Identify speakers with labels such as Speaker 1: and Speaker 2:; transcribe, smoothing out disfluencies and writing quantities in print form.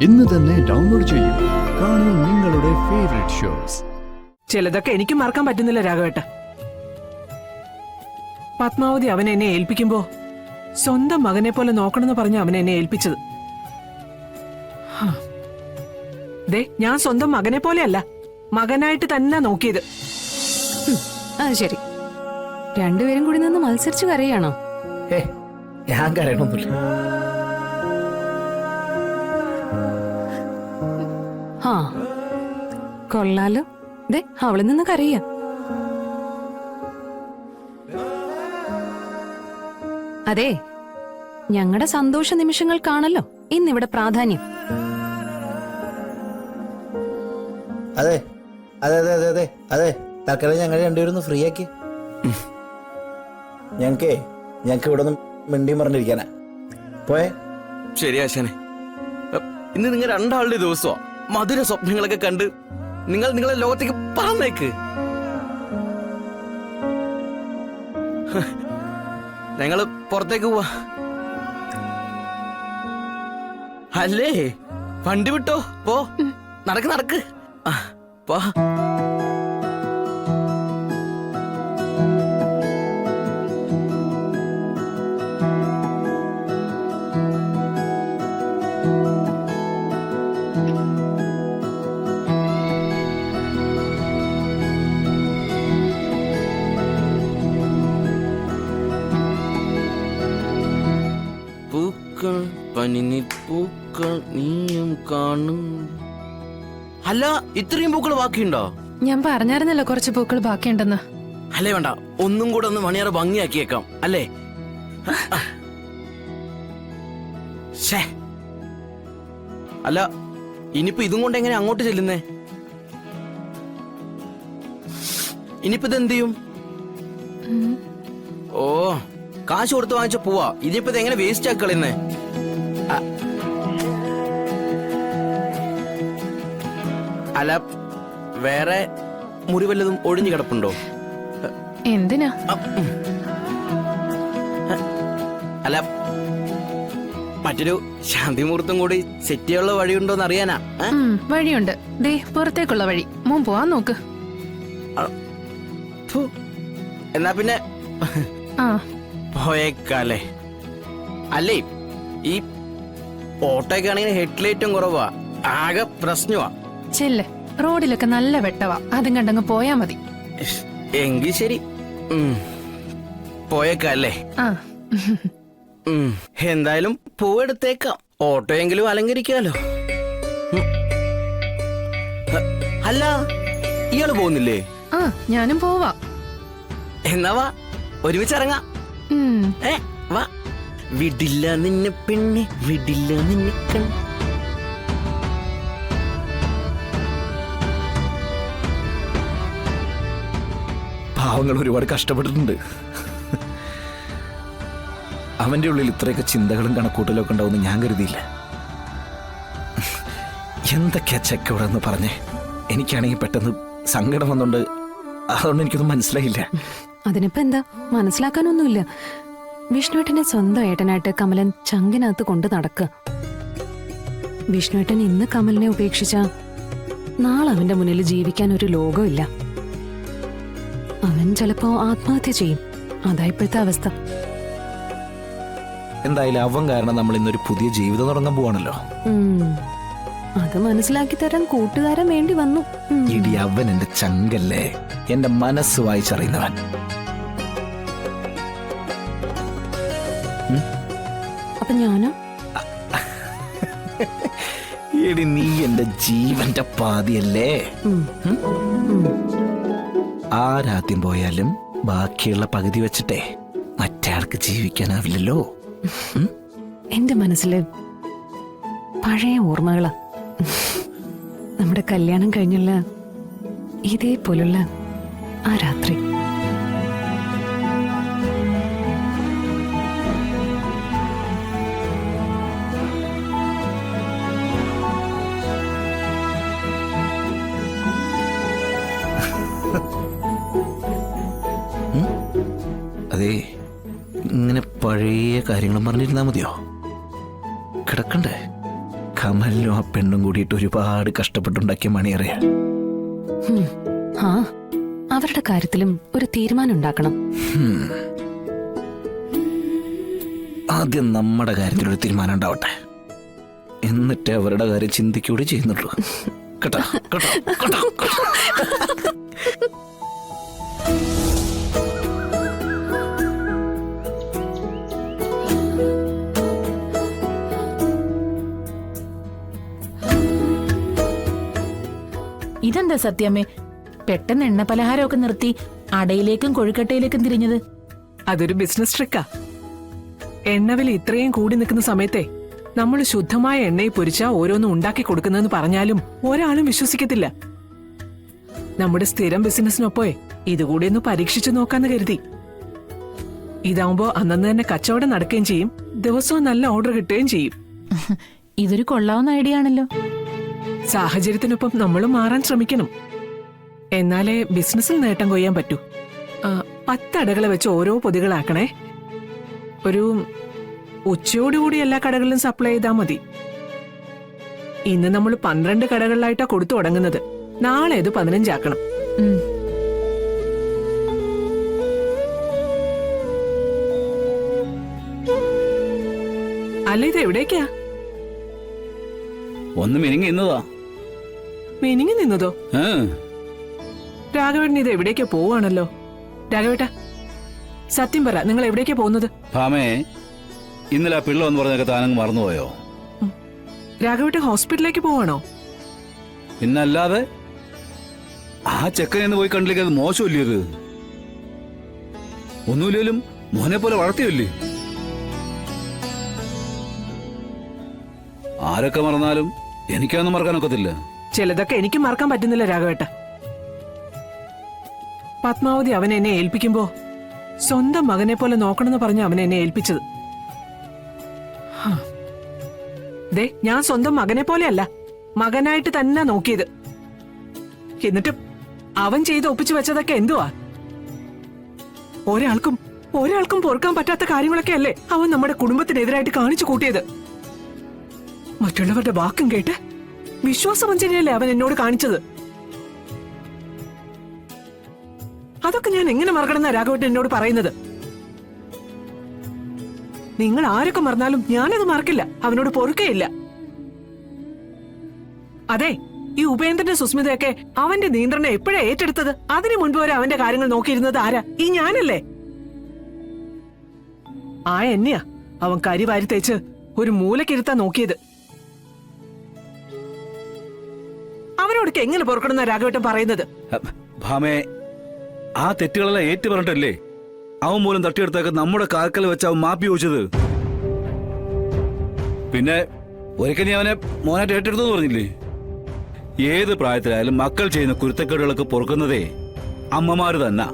Speaker 1: ഇന്ന് തന്നെ ഡൗൺലോഡ് ചെയ്യൂ. കാണൂ നിങ്ങളുടെ ഫേവറേറ്റ് ഷോസ്.
Speaker 2: ചിലതൊക്കെ എനിക്ക് മറക്കാൻ പറ്റുന്നില്ല രാഘവേട്ട. പത്മാവതി അവൻ എന്നെ ഏൽപ്പിക്കുമ്പോ സ്വന്തം മകനെ പോലെ നോക്കണമെന്ന് പറഞ്ഞ അവൻ എന്നെ ഏൽപ്പിച്ചത്. ദേ, ഞാൻ സ്വന്തം മകനെ പോലെയല്ല, മകനായിട്ട് തന്നെ നോക്കിയത്.
Speaker 3: അത് ശരി, രണ്ടുപേരും കൂടി നിന്ന് മത്സരിച്ചു കരയാണോ?
Speaker 4: ഞാൻ കരയണമൊന്നുമില്ല.
Speaker 3: ആ കൊള്ളാലോ. ദേ, അവള് നിന്ന് കരയ. അതെ, ഞങ്ങളുടെ സന്തോഷ നിമിഷങ്ങൾക്കാണല്ലോ ഇന്നിവിടെ പ്രാധാന്യം.
Speaker 4: അതെ അതെ അതെ അതെ അതെ അതെ തൽക്കാലം ഞങ്ങൾ രണ്ടുപേരും ഫ്രീ ആക്കി. ഞങ്ങക്ക് ഇവിടെ ഒന്നും മിണ്ടി പറഞ്ഞിരിക്കാനാ പോയെ.
Speaker 5: ശരി ആശാനെ, ഇന്ന് നിങ്ങൾ രണ്ടാളുടെ ദിവസമാ. മധുര സ്വപ്നങ്ങളൊക്കെ കണ്ട് നിങ്ങളെ ലോകത്തേക്ക് പറന്നേക്ക്. ഞങ്ങള് പുറത്തേക്ക് പോവാ. അല്ലേ, വണ്ടി വിട്ടോ, പോ, നടക്ക് നടക്ക്. പോ. പൂക്കൾ പനിനി പൂക്കൾ നീയും കാണും. അല്ല, ഇത്രയും പൂക്കൾ ബാക്കിയുണ്ടോ?
Speaker 3: ഞാൻ പറഞ്ഞായിരുന്നല്ലോ കുറച്ച് പൂക്കൾ ബാക്കിയുണ്ടെന്ന്.
Speaker 5: അല്ലേ, വേണ്ട, ഒന്നും കൂടെ ഒന്ന് മണിയാറ് ഭംഗിയാക്കിയേക്കാം അല്ലേ? അല്ല, ഇനിയിപ്പോ ഇതും കൊണ്ട് എങ്ങനെ അങ്ങോട്ട് ചെല്ലുന്നേ? ഇനിയിപ്പോ ഇതെന്ത് ചെയ്യും? ഓ, കാശ് കൊടുത്ത് വാങ്ങിച്ച പോവാ. ഇതിപ്പോ ഇത് എങ്ങനെ വേസ്റ്റ് ആക്കി കളയുന്നേ? അല്ല, വേറെ മുറി വല്ലതും ഒഴിഞ്ഞു കിടപ്പുണ്ടോ?
Speaker 3: എന്തിനാ?
Speaker 5: അല്ല, മറ്റൊരു ശാന്തി മുഹൂർത്തം കൂടി സെറ്റ് ചെയ്യാനുള്ള വഴിയുണ്ടോന്ന് അറിയാനാ.
Speaker 3: വഴിയുണ്ട്, ദേ പുറത്തേക്കുള്ള വഴി. മോൻ പോവാൻ നോക്ക്.
Speaker 5: എന്നാ പിന്നെ
Speaker 3: ആ
Speaker 5: പോയേക്കാലേ. അല്ലേ, ഈ ഓട്ടോയൊക്കെ ആണെങ്കിൽ ഹെഡ്ലൈറ്റും കുറവാ, ആകെ പ്രശ്നമാ.
Speaker 3: ചെല്ല്, റോഡിലൊക്കെ നല്ല വെട്ടവാ, അതും കണ്ടങ്ങ് പോയാ മതി.
Speaker 5: എങ്കിൽ ശരി, പോയേക്കല്ലേ.
Speaker 3: ആ
Speaker 5: എന്തായാലും പൂവെടുത്തേക്കാം, ഓട്ടോയെങ്കിലും അലങ്കരിക്കാലോ. അല്ല, ഇയാള് പോകുന്നില്ലേ?
Speaker 3: ആ ഞാനും പോവാ.
Speaker 5: എന്നാ വാ, ഒരുമിച്ചിറങ്ങാം. വാ. വിടില്ല നിന്നെ പെണ്ണെ, വിടില്ല നിന്നെ കണ്ണ്.
Speaker 4: പാവങ്ങൾ ഒരുപാട് കഷ്ടപ്പെട്ടിട്ടുണ്ട്. അവന്റെ ഉള്ളിൽ ഇത്രയൊക്കെ ചിന്തകളും കണക്കൂട്ടലും ഒക്കെ ഉണ്ടാവുമെന്ന് ഞാൻ കരുതിയില്ല. എന്തൊക്കെയാ ചെക്ക ഇവിടെ എന്ന് പറഞ്ഞേ. എനിക്കാണെങ്കിൽ പെട്ടെന്ന് സങ്കടം വന്നുകൊണ്ട് അതുകൊണ്ട് എനിക്കൊന്നും മനസ്സിലായില്ല.
Speaker 3: അതിനിപ്പോ എന്താ, മനസ്സിലാക്കാനൊന്നുമില്ല. വിഷ്ണുവേട്ടനെ സ്വന്തം ഏട്ടനായിട്ട് കമലൻ ചങ്കിനകത്ത് കൊണ്ട് നടക്കുക. വിഷ്ണുവേട്ടൻ ഇന്ന് കമലിനെ ഉപേക്ഷിച്ച നാളെ അവന്റെ മുന്നിൽ ജീവിക്കാൻ ഒരു ലോകമില്ല. അവൻ ചിലപ്പോ ആത്മഹത്യ ചെയ്യും. അതാ ഇപ്പോഴത്തെ അവസ്ഥ.
Speaker 4: എന്തായാലും അവൻ കാരണം നമ്മൾ ഇന്നൊരു പുതിയ ജീവിതം തുടങ്ങാൻ പോവാണല്ലോ.
Speaker 3: അത് മനസ്സിലാക്കി തരാൻ കൂട്ടുകാരൻ വേണ്ടി വന്നു.
Speaker 4: ഇടി, അവൻ എന്റെ ചങ്കല്ലേ, എന്റെ മനസ്സ് വായിച്ചറിയുന്നവൻ.
Speaker 3: അപ്പൊ ഞാനോ?
Speaker 4: എടി, നീ എന്റെ ജീവന്റെ പാതിയല്ലേ. ആരാദ്യം പോയാലും ബാക്കിയുള്ള പകുതി വെച്ചിട്ടേ മറ്റേ ആൾക്ക് ജീവിക്കാനാവില്ലല്ലോ.
Speaker 3: എന്റെ മനസ്സില് പഴയ ഓർമ്മകളാ. നമ്മുടെ കല്യാണം കഴിഞ്ഞുള്ള ഇതേപോലുള്ള ആ രാത്രി.
Speaker 4: അതെ, ഇങ്ങനെ പഴയ കാര്യങ്ങളും പറഞ്ഞിരുന്നാ മതിയോ? കിടക്കണ്ടേ? കമലിനും ആ പെണ്ണും കൂടിയിട്ട് ഒരുപാട് കഷ്ടപ്പെട്ടുണ്ടാക്കിയ മണിയറിയാ.
Speaker 3: ആ അവരുടെ കാര്യത്തിലും ഒരു തീരുമാനം ഉണ്ടാക്കണം.
Speaker 4: ആദ്യം നമ്മുടെ കാര്യത്തിലൊരു തീരുമാനം ഉണ്ടാവട്ടെ, എന്നിട്ടേ അവരുടെ കാര്യം ചിന്തിക്കൂടി ചെയ്യുന്നുള്ളൂ. കേട്ടോ കേട്ടോ കേട്ടോ കേട്ടോ.
Speaker 6: ഇതെന്താ സത്യമേ, പെട്ടെന്ന് എണ്ണ പലഹാരമൊക്കെ നിർത്തി അടയിലേക്കും കൊഴുക്കട്ടയിലേക്കും തിരിഞ്ഞത്?
Speaker 2: അതൊരു ബിസിനസ് ട്രിക്കാ. എണ്ണവില ഇത്രയും കൂടി നിൽക്കുന്ന സമയത്തെ നമ്മൾ ശുദ്ധമായ എണ്ണയിൽ പൊരിച്ചാ ഓരോന്നും ഉണ്ടാക്കി കൊടുക്കുന്നതെന്ന് പറഞ്ഞാലും ഒരാളും വിശ്വസിക്കത്തില്ല. നമ്മുടെ സ്ഥിരം ബിസിനസ്സിനൊപ്പേ ഇതുകൂടി ഒന്ന് പരീക്ഷിച്ചു നോക്കാന്ന് കരുതി. ഇതാവുമ്പോ അന്നന്ന് തന്നെ കച്ചവടം നടക്കുകയും ചെയ്യും, ദിവസവും നല്ല ഓർഡർ കിട്ടുകയും ചെയ്യും.
Speaker 6: ഇതൊരു കൊള്ളാവുന്ന ഐഡിയ ആണല്ലോ.
Speaker 2: സാഹചര്യത്തിനൊപ്പം നമ്മളും മാറാൻ ശ്രമിക്കണം, എന്നാലേ ബിസിനസ്സിൽ നേട്ടം കൊയ്യാൻ പറ്റൂ. 10 അടകളെ വെച്ച് ഓരോ പൊതികളാക്കണേ. ഒരു ഉച്ചയോടുകൂടി എല്ലാ കടകളിലും സപ്ലൈ ചെയ്താൽ മതി. ഇന്ന് നമ്മൾ 12 കടകളിലായിട്ടാ കൊടുത്തു തുടങ്ങുന്നത്. നാളെ ഇത് 15 ആക്കണം. അല്ല, ഇത് എവിടേക്കാ?
Speaker 7: ഒന്ന് മിനിങ്ങി ഇന്നതാ.
Speaker 2: മിനിങ്ങി നിന്നതോ? രാഘവേട്ടൻ ഇത് എവിടേക്കാ പോവാണല്ലോ. രാഘവേട്ട, സത്യം പറ, നിങ്ങൾ എവിടേക്കാ പോകുന്നത്?
Speaker 7: ഭാമേ, ഇന്നലെ ആ പിള്ള എന്ന് പറഞ്ഞൊക്കെ താനങ്ങ് മറന്നുപോയോ?
Speaker 2: രാഘവേട്ട ഹോസ്പിറ്റലിലേക്ക് പോവാണോ?
Speaker 7: പിന്നല്ലാതെ ആ ചെക്കനെന്ന് പോയി കണ്ടിലേക്ക് അത് മോശമല്ലേ? അത് ഒന്നുമില്ലേലും മോനെ പോലെ വളർത്തിയല്ലേ. ആരൊക്കെ മറന്നാലും എനിക്കൊന്നും മറക്കാനൊക്കത്തില്ല.
Speaker 2: ചിലതൊക്കെ എനിക്ക് മറക്കാൻ പറ്റുന്നില്ല രാഘവേട്ട. പത്മാവതി അവൻ എന്നെ ഏൽപ്പിക്കുമ്പോ സ്വന്തം മകനെ പോലെ നോക്കണമെന്ന് പറഞ്ഞ അവൻ എന്നെ ഏൽപ്പിച്ചത്. ദേ, ഞാൻ സ്വന്തം മകനെ പോലെയല്ല, മകനായിട്ട് തന്നെ നോക്കിയത്. എന്നിട്ടും അവൻ ചെയ്ത് ഒപ്പിച്ചു വെച്ചതൊക്കെ എന്തുവാ? ഒരാൾക്കും പൊറുക്കാൻ പറ്റാത്ത കാര്യങ്ങളൊക്കെ അല്ലേ അവൻ നമ്മുടെ കുടുംബത്തിനെതിരായിട്ട് കാണിച്ചു കൂട്ടിയത്. മറ്റുള്ളവരുടെ വാക്കും കേട്ട് വിശ്വാസവഞ്ചനയല്ലേ അവൻ എന്നോട് കാണിച്ചത്. അതൊക്കെ ഞാൻ എങ്ങനെ മറക്കണമെന്നാ രാഘവേട്ടൻ എന്നോട് പറയുന്നത്? നിങ്ങൾ ആരൊക്കെ മറന്നാലും ഞാനത് മറക്കില്ല, അവനോട് പൊറുക്കയില്ല. അതെ, ഈ ഉപേന്ദ്രന്റെ സുസ്മിതയൊക്കെ അവന്റെ നിയന്ത്രണം എപ്പോഴാ ഏറ്റെടുത്തത്? അതിനു മുൻപ് വരെ അവന്റെ കാര്യങ്ങൾ നോക്കിയിരുന്നത് ആരാ? ഈ ഞാനല്ലേ. ആ എന്നെയാ അവൻ കരി വാരി തേച്ച് ഒരു മൂലക്കിരുത്താൻ നോക്കിയത്. അവനോടൊക്കെ എങ്ങനെ പൊറുക്കണമെന്നാ രാഘവേട്ടൻ പറയുന്നത്?
Speaker 7: ഭാമേ, ആ തെറ്റുകളെല്ലാം ഏറ്റു പറഞ്ഞിട്ടല്ലേ അവൻ മൂലം തട്ടിയെടുത്തൊക്കെ നമ്മുടെ കാൽക്കൽ വെച്ച് അവൻ മാപ്പി ചോദിച്ചത്. പിന്നെ ഒരിക്കൽ നീ അവനെ മോനായിട്ട് ഏറ്റെടുത്തെന്ന് പറഞ്ഞില്ലേ? ഏത് പ്രായത്തിലായാലും മക്കൾ ചെയ്യുന്ന കുരുത്തക്കേടുകളൊക്കെ പൊറുക്കുന്നതേ അമ്മമാര് തന്നെ.